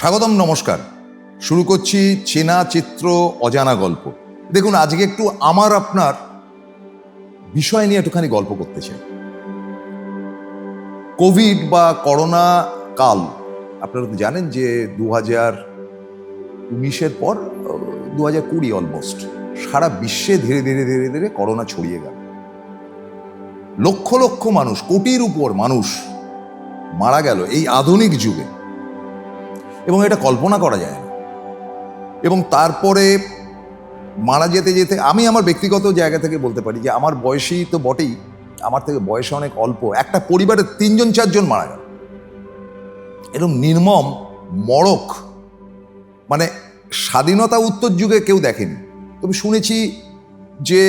স্বাগতম, নমস্কার। শুরু করছি চেনা চিত্র অজানা গল্প। দেখুন, আজকে একটু আমার আপনার বিষয় নিয়ে একটুখানি গল্প করতে চাই। কোভিড বা করোনা কাল, আপনারা তো জানেন যে 2019-এর পর 2020 অলমোস্ট সারা বিশ্বে ধীরে ধীরে ধীরে ধীরে করোনা ছড়িয়ে গেল। লক্ষ লক্ষ মানুষ, কোটির উপর মানুষ মারা গেল এই আধুনিক যুগে, এবং এটা কল্পনা করা যায় না। এবং তারপরে মারা যেতে যেতে আমি আমার ব্যক্তিগত জায়গা থেকে বলতে পারি যে আমার বয়সী তো বটেই, আমার থেকে বয়সে অনেক অল্প একটা পরিবারের 3-4 মারা গেল। এরকম নির্মম মড়ক মানে স্বাধীনতা উত্তর যুগে কেউ দেখেনি। তবে শুনেছি যে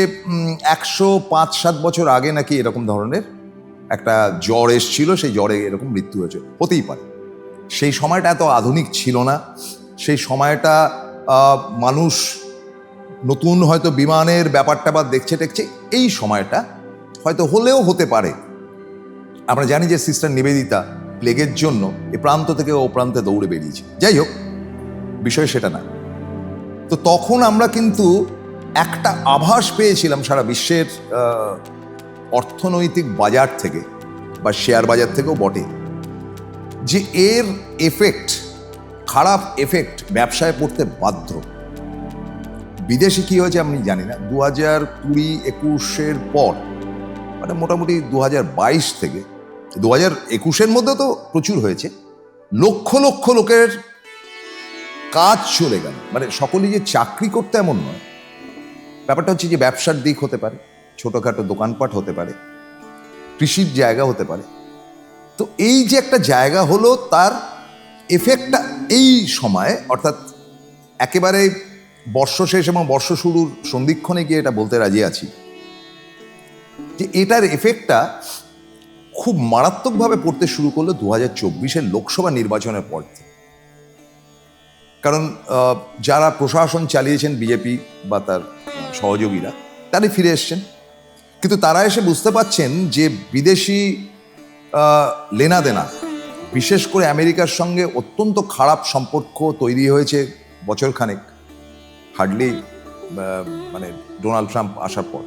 105-7 বছর আগে নাকি এরকম ধরনের একটা জ্বর এসছিল, সেই জ্বরে এরকম মৃত্যু হয়েছে। হতেই পারে। সেই সময়টা এত আধুনিক ছিল না। সেই সময়টা মানুষ নতুন হয়তো বিমানের ব্যাপারটা বা দেখছে টেকছে, এই সময়টা হয়তো হলেও হতে পারে। আমরা জানি যে সিস্টার নিবেদিতা প্লেগের জন্য এ প্রান্ত থেকে ও প্রান্তে দৌড়ে বেরিয়েছে। যাই হোক, বিষয় সেটা না। তো তখন আমরা কিন্তু একটা আভাস পেয়েছিলাম সারা বিশ্বের অর্থনৈতিক বাজার থেকে বা শেয়ার বাজার থেকেও বটে, যে এর এফেক্ট, খারাপ এফেক্ট ব্যবসায় পড়তে বাধ্য। বিদেশে কি হয়েছে আমি জানি না। 2020-21-এর পর মানে মোটামুটি 2022 থেকে 2021-এর মধ্যে তো প্রচুর হয়েছে। লক্ষ লক্ষ লোকের কাজ চলে গেল। মানে সকলেই যে চাকরি করতে এমন নয়, ব্যাপারটা হচ্ছে যে ব্যবসার দিক হতে পারে, ছোটখাটো দোকানপাট হতে পারে, কৃষির জায়গা হতে পারে। তো এই যে একটা জায়গা হলো, তার এফেক্টটা এই সময়ে, অর্থাৎ একেবারে বর্ষ শেষ এবং বর্ষ শুরুর সন্ধিক্ষণে গিয়ে এটা বলতে রাজি আছি যে এটার এফেক্টটা খুব মারাত্মকভাবে পড়তে শুরু করলো 2024-এর লোকসভা নির্বাচনের পর থেকে। কারণ যারা প্রশাসন চালিয়েছেন বিজেপি বা তার সহযোগীরা, তারাই ফিরে এসছেন। কিন্তু তারা এসে বুঝতে পারছেন যে বিদেশি লেনাদেনা, বিশেষ করে আমেরিকার সঙ্গে অত্যন্ত খারাপ সম্পর্ক তৈরি হয়েছে বছরখানেক, হার্ডলি মানে ডোনাল্ড ট্রাম্প আসার পর।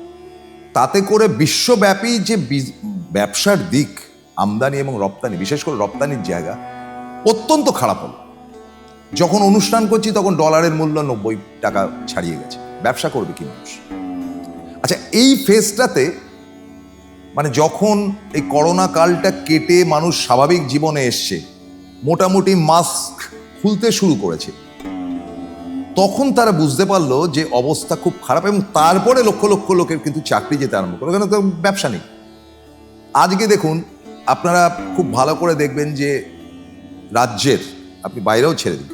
তাতে করে বিশ্বব্যাপী যে ব্যবসার দিক, আমদানি এবং রপ্তানি, বিশেষ করে রপ্তানির জায়গা অত্যন্ত খারাপ হলো। যখন অনুষ্ঠান করছি তখন ডলারের মূল্য 90 টাকা ছাড়িয়ে গেছে। ব্যবসা করবে কি মানুষ? আচ্ছা, এই ফেজটাতে মানে যখন এই করোনা কালটা কেটে মানুষ স্বাভাবিক জীবনে এসছে, মোটামুটি মাস্ক খুলতে শুরু করেছে, তখন তারা বুঝতে পারলো যে অবস্থা খুব খারাপ। এবং তারপরে লক্ষ লক্ষ লোকের কিন্তু চাকরি যেতে আরম্ভ করলো, কেন তো ব্যবসা নেই। আজকে দেখুন, আপনারা খুব ভালো করে দেখবেন যে রাজ্যের, আপনি বাইরেও ছেড়ে দিন,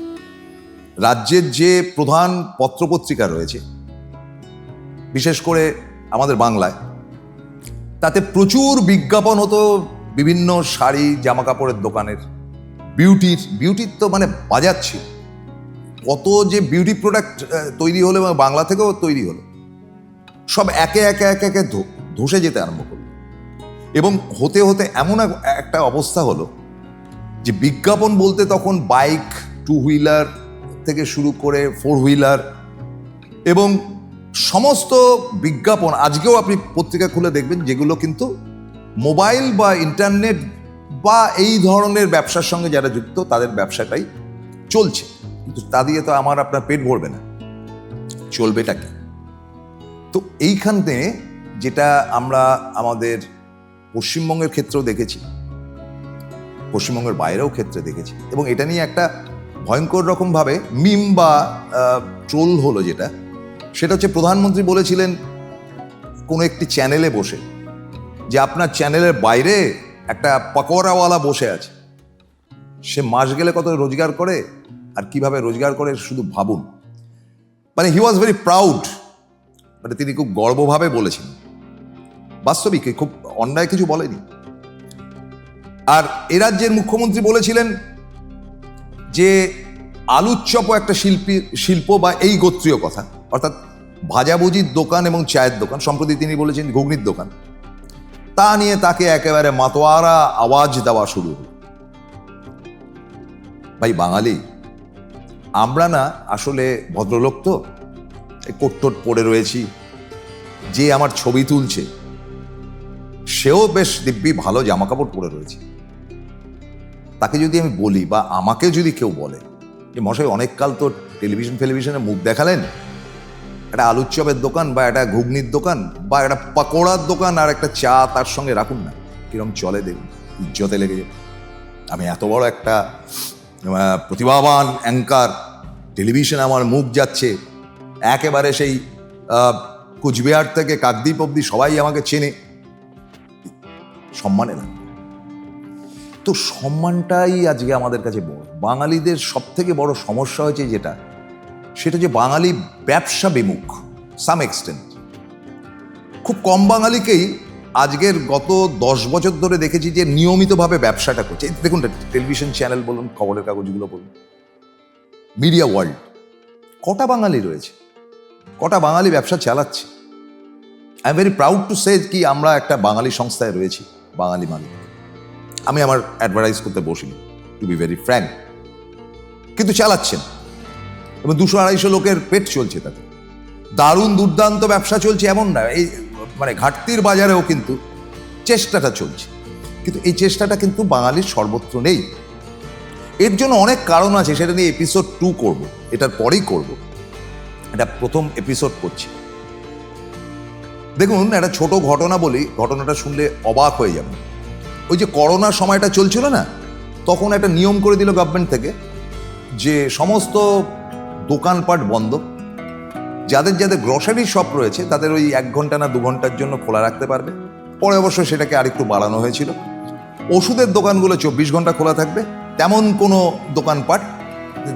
রাজ্যের যে প্রধান পত্রপত্রিকা রয়েছে, বিশেষ করে আমাদের বাংলায়, তাতে প্রচুর বিজ্ঞাপন হতো বিভিন্ন শাড়ি, জামা কাপড়ের দোকানের, বিউটির তো মানে বাজার ছিল। কত যে বিউটি প্রোডাক্ট তৈরি হলো এবং বাংলা থেকেও তৈরি হলো, সব একে একে একে একে ধসে যেতে আরম্ভ করলো। এবং হতে হতে এমন একটা অবস্থা হলো যে বিজ্ঞাপন বলতে তখন বাইক, 2 হুইলার থেকে শুরু করে 4 হুইলার এবং সমস্ত বিজ্ঞাপন, আজকেও আপনি পত্রিকা খুলে দেখবেন, যেগুলো কিন্তু মোবাইল বা ইন্টারনেট বা এই ধরনের ব্যবসার সঙ্গে যারা যুক্ত, তাদের ব্যবসাটাই চলছে। কিন্তু তা দিয়ে তো আমার আপনার পেট ভরবে না, চলবেটা কি? তো এইখানে যেটা আমরা আমাদের পশ্চিমবঙ্গের ক্ষেত্রেও দেখেছি, পশ্চিমবঙ্গের বাইরেও ক্ষেত্রে দেখেছি, এবং এটা নিয়ে একটা ভয়ঙ্কর রকমভাবে মিম বা ট্রোল হলো, সেটা হচ্ছে প্রধানমন্ত্রী বলেছিলেন কোনো একটি চ্যানেলে বসে যে আপনার চ্যানেলের বাইরে একটা পাকোড়াওয়ালা বসে আছে, সে মাস গেলে কত রোজগার করে আর কিভাবে রোজগার করে শুধু ভাবুন। মানে হি ওয়াজ ভেরি প্রাউড, মানে তিনি খুব গর্বভাবে বলেছেন। বাস্তবিক খুব অন্যায় কিছু বলেনি। আর এ রাজ্যের মুখ্যমন্ত্রী বলেছিলেন যে আলুর চপও একটা শিল্প বা এই গোত্রীয় কথা, অর্থাৎ ভাজাভুজির দোকান এবং চায়ের দোকান। সম্প্রতি তিনি বলেছেন ঘুগনির দোকান। তা নিয়ে তাকে একেবারে মাতোয়ারা আওয়াজ দেওয়া শুরু হলো। ভাই বাঙালি, আমরা না আসলে ভদ্রলোক তো, এই কোট টোট পরে রয়েছি, যে আমার ছবি তুলছে সেও বেশ দিব্যি ভালো জামা কাপড় পরে রয়েছে। তাকে যদি আমি বলি বা আমাকে যদি কেউ বলে যে মশাই অনেক কাল তো টেলিভিশনে মুখ দেখালেন, একটা আলুর চপের দোকান বা একটা ঘুগনির দোকান বা একটা পাকোড়ার দোকান আর একটা চা তার সঙ্গে রাখুন না, কিরম চলে দেখুন, ইজ্জতে লেগে যাবে। আমি এত বড় একটা প্রতিভাবান অ্যাঙ্কার, টেলিভিশনে আমার মুখ যাচ্ছে, একেবারে সেই কুচবিহার থেকে কাকদ্বীপ অব্দি সবাই আমাকে চেনে, সম্মানে না। তো সম্মানটাই আজকে আমাদের কাছে বড়। বাঙালিদের সব থেকে বড় সমস্যা হয়েছে সেটা যে বাঙালি ব্যবসা বিমুখ সাম এক্সটেন্ট। খুব কম বাঙালিকেই আজকের গত 10 বছর ধরে দেখেছি যে নিয়মিতভাবে ব্যবসাটা করছে। দেখুন, টেলিভিশন চ্যানেল বলুন, খবরের কাগজগুলো বলুন, মিডিয়া ওয়ার্ল্ড, কটা বাঙালি রয়েছে, কটা বাঙালি ব্যবসা চালাচ্ছে। I am very proud to say কি আমরা একটা বাঙালি সংস্থায় রয়েছি, বাঙালি মালিক। আমি আমার অ্যাডভার্টাইজ করতে বসিনি, টু বি ভেরি ফ্র্যাঙ্ক, কিন্তু চালাচ্ছেন এবং 200-250 লোকের পেট চলছে তাতে। দারুণ দুর্দান্ত ব্যবসা চলছে এমন না, এই মানে ঘাটতির বাজারেও কিন্তু চেষ্টাটা চলছে, কিন্তু এই চেষ্টাটা কিন্তু বাঙালির সর্বত্র নেই। এর জন্য অনেক কারণ আছে, সেটা নিয়ে এপিসোড 2 করব, এটার পরেই করব। এটা প্রথম এপিসোড করছি। দেখুন, একটা ছোট ঘটনা বলি, ঘটনাটা শুনলে অবাক হয়ে যাবে। ওই যে করোনার সময়টা চলছিল না, তখন একটা নিয়ম করে দিল গভর্নমেন্ট থেকে যে সমস্ত দোকানপাট বন্ধ, যাদের যাদের গ্রসারি শপ রয়েছে তাদের ওই 1 ঘন্টা না 2 ঘন্টার জন্য খোলা রাখতে পারবে। পরে অবশ্য সেটাকে আরেকটু বাড়ানো হয়েছিল। ওষুধের দোকানগুলো 24 ঘন্টা খোলা থাকবে, তেমন কোনো দোকানপাট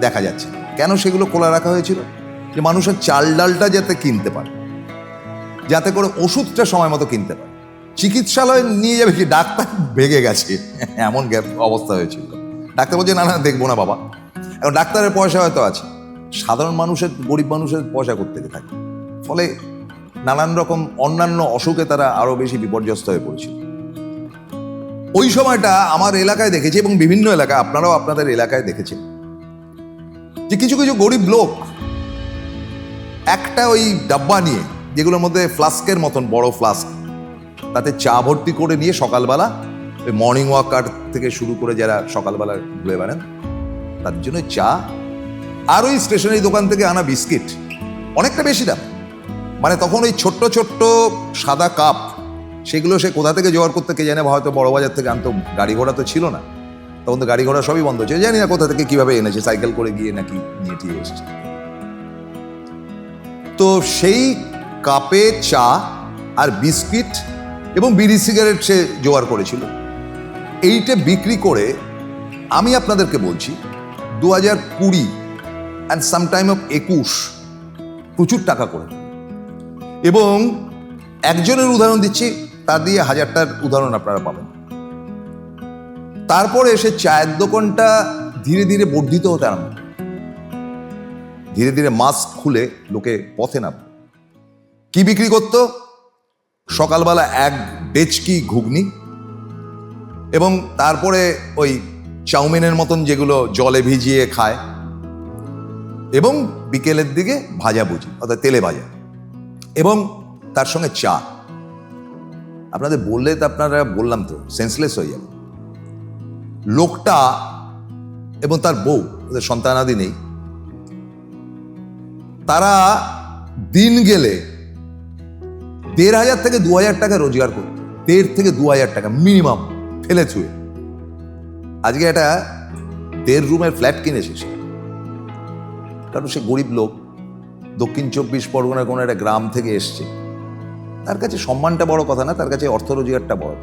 দেখা যাচ্ছে না। কেন সেগুলো খোলা রাখা হয়েছিল? যে মানুষের চাল ডালটা যাতে কিনতে পারে, যাতে করে ওষুধটা সময় মতো কিনতে পারে। চিকিৎসালয়ে নিয়ে যাবে কি, ডাক্তার ভেগে গেছে, এমন অবস্থা হয়েছিল। ডাক্তার বলছে না না দেখবো না বাবা। এখন ডাক্তারের পয়সা হয়তো আছে, সাধারণ মানুষের, গরিব মানুষের পয়সা কোত্থেকে থাকে। ফলে নানান রকম অন্যান্য অসুখে তারা আরো বেশি বিপর্যস্ত হয়ে পড়েছিল। ওই সময়টা আমার এলাকায় দেখেছি এবং বিভিন্ন এলাকায়, আপনারাও আপনাদের এলাকায় দেখেছেন যে কিছু কিছু গরিব লোক একটা ওই ডাব্বা নিয়ে, যেগুলোর মধ্যে ফ্লাস্কের মতন বড় ফ্লাস্ক, তাতে চা ভর্তি করে নিয়ে সকালবেলা ওই মর্নিং ওয়াকার থেকে শুরু করে যারা সকালবেলা ঘুরে বেড়ান তার জন্য চা, আর ওই স্টেশনারি দোকান থেকে আনা বিস্কিট, অনেকটা বেশি দাম। মানে তখন ওই ছোট্ট ছোট্ট সাদা কাপ, সেগুলো সে কোথা থেকে জোগাড় করতে কে জানে, হয়তো বড় বাজার থেকে আনতো। গাড়ি ঘোড়া তো ছিল না তখন, তো গাড়ি ঘোড়া সবই বন্ধ ছিল, জানি না কোথা থেকে কিভাবে এনেছে, সাইকেল করে গিয়ে নাকি নিয়ে টিয়ে এসছে। তো সেই কাপে চা আর বিস্কিট এবং বিড়ি সিগারেট সে জোগাড় করেছিল। এইটা বিক্রি করে আমি আপনাদেরকে বলছি 2020 অ্যান্ড সামটাইম অফ 21 প্রচুর টাকা করে। এবং একজনের উদাহরণ দিচ্ছি, তার দিয়ে 1000টার উদাহরণ আপনারা পাবেন। তারপরে এসে চায়ের দোকানটা ধীরে ধীরে বর্ধিত হতে আরম্ভ, ধীরে ধীরে মাস্ক খুলে লোকে পথে নামে। কি বিক্রি করতো? সকালবেলা 1 ডেচকি ঘুগনি এবং তারপরে ওই চাউমিনের মতন যেগুলো জলে ভিজিয়ে খায়, এবং বিকেলের দিকে ভাজাভুজি অর্থাৎ তেলে ভাজা, এবং তার সঙ্গে চা। আপনাদের বললে তো, আপনারা বললাম তো, সেন্সলেস হয়ে যাবে। লোকটা এবং তার বউ, ওদের সন্তানাদি নেই, তারা দিন গেলে 1500 থেকে 2000 টাকা রোজগার করত। 1.5 থেকে 2000 টাকা মিনিমাম ফেলে ছুঁয়ে। আজকে একটা 1.5 রুমের ফ্ল্যাট কিনেছে সে, কারণ সে গরিব লোক, দক্ষিণ 24 পরগনার কোনো একটা গ্রাম থেকে এসছে। তার কাছে সম্মানটা বড় কথা না, তার কাছে অর্থ রোজগারটা বড়।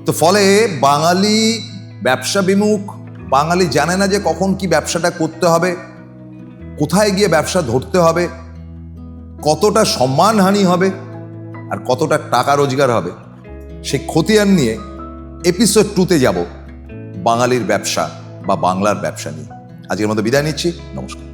তো ফলে বাঙালি ব্যবসা বিমুখ, বাঙালি জানে না যে কখন কি ব্যবসাটা করতে হবে, কোথায় গিয়ে ব্যবসা ধরতে হবে, কতটা সম্মানহানি হবে আর কতটা টাকা রোজগার হবে। সেই খতিয়ান নিয়ে এপিসোড 2-তে যাব, বাঙালির ব্যবসা বা বাংলার ব্যবসা নিয়ে। আজকের মতো বিদায় নিচ্ছি, নমস্কার।